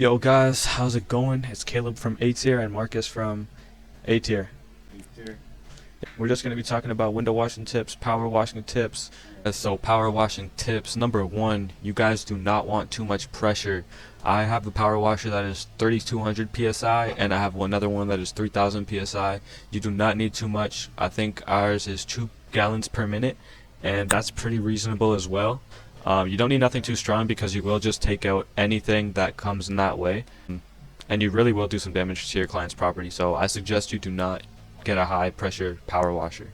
Yo guys, how's it going? It's Caleb from A tier and Marcus from A tier. We're just going to be talking about window washing tips, power washing tips. So power washing tips, number one, you guys do not want too much pressure. I have a power washer that is 3200 psi and I have another one that is 3000 psi. You do not need too much. I think ours is 2 gallons per minute and that's pretty reasonable as well. You don't need nothing too strong because you will just take out anything that comes in that way, and you really will do some damage to your client's property. So I suggest you do not get a high pressure power washer.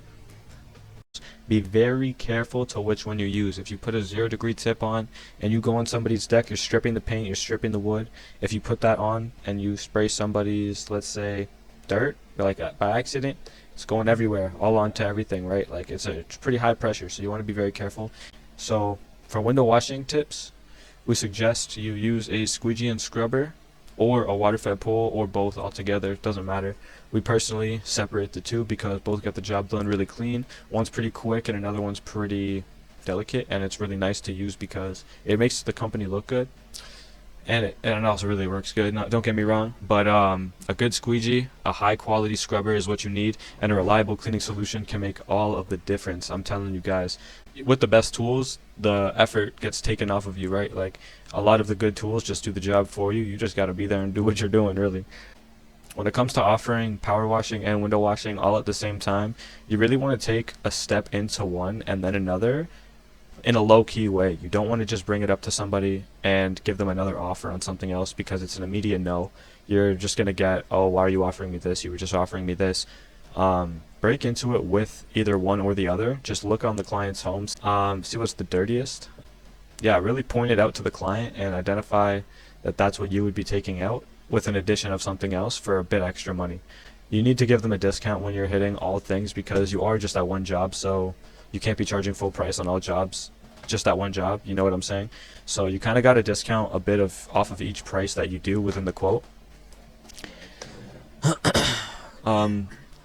Be very careful to which one you use. If you put a 0-degree tip on and you go on somebody's deck, you're stripping the paint, you're stripping the wood. If you put that on and you spray somebody's, let's say, dirt, like by accident, it's going everywhere, all onto everything, right? Like it's pretty high pressure, so you want to be very careful. So for window washing tips, we suggest you use a squeegee and scrubber or a water-fed pool or both altogether. It doesn't matter. We personally separate the two because both get the job done really clean. One's pretty quick and another one's pretty delicate, and it's really nice to use because it makes the company look good. And it also really works good. Don't get me wrong, but a good squeegee, a high quality scrubber is what you need, and a reliable cleaning solution can make all of the difference. I'm telling you guys, with the best tools, the effort gets taken off of you, right? Like a lot of the good tools just do the job for you. You just got to be there and do what you're doing, really. When it comes to offering power washing and window washing all at the same time, you really want to take a step into one and then another in a low-key way. You don't want to just bring it up to somebody and give them another offer on something else because it's an immediate no. You're just going to get, oh, why are you offering me this? You were just offering me this. Break into it with either one or the other. Just look on the client's homes, see what's the dirtiest. Yeah, really point it out to the client and identify that that's what you would be taking out with an addition of something else for a bit extra money. You need to give them a discount when you're hitting all things because you are just at one job, so you can't be charging full price on all jobs, just that one job, you know what I'm saying? So you kind of got to discount a bit of off of each price that you do within the quote.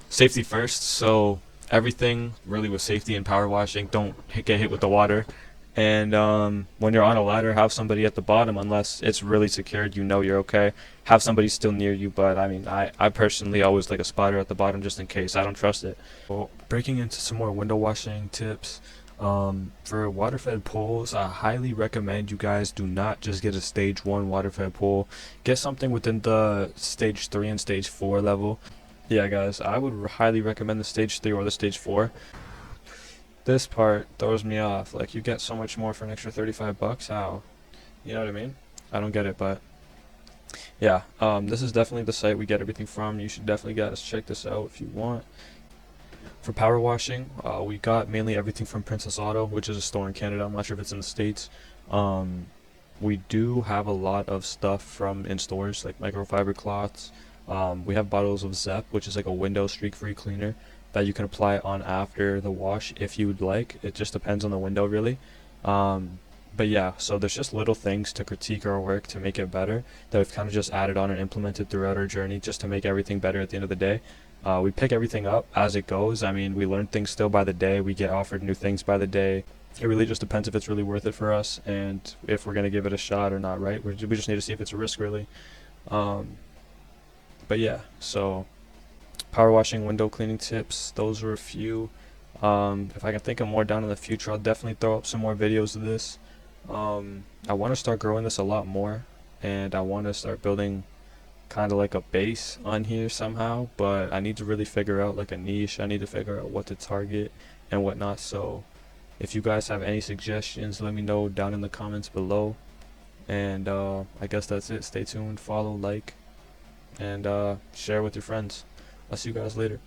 Safety first, so everything really with safety and power washing, don't get hit with the water. And when you're on a ladder, have somebody at the bottom unless it's really secured, you know you're okay. Have somebody still near you, but I mean, I personally always like a spotter at the bottom just in case. I don't trust it. Well, breaking into some more window washing tips. For water-fed pools, I highly recommend you guys do not just get a stage 1 water-fed pool. Get something within the stage 3 and stage 4 level. Yeah guys, I would highly recommend the stage 3 or the stage 4. This part throws me off. Like, you get so much more for an extra 35 bucks. How? You know what I mean? I don't get it, but yeah, this is definitely the site we get everything from. You should definitely guys check this out if you want. For power washing, we got mainly everything from Princess Auto, which is a store in Canada. I'm not sure if it's in the States. We do have a lot of stuff from in stores, like microfiber cloths. We have bottles of Zep, which is like a window streak-free cleaner that you can apply on after the wash if you would like. It just depends on the window, really. But yeah, so there's just little things to critique our work to make it better that we've kind of just added on and implemented throughout our journey just to make everything better at the end of the day. We pick everything up as it goes. I mean, we learn things still by the day. We get offered new things by the day. It really just depends if it's really worth it for us and if we're going to give it a shot or not, right? We just need to see if it's a risk, really. But yeah, so power washing, window cleaning tips, those are a few. If I can think of more down in the future, I'll definitely throw up some more videos of this. I want to start growing this a lot more, and I want to start building kind of like a base on here somehow, but I need to really figure out like a niche. I need to figure out what to target and whatnot. So if you guys have any suggestions, let me know down in the comments below. And I guess that's it. Stay tuned, follow, like, and share with your friends. I'll see you guys later.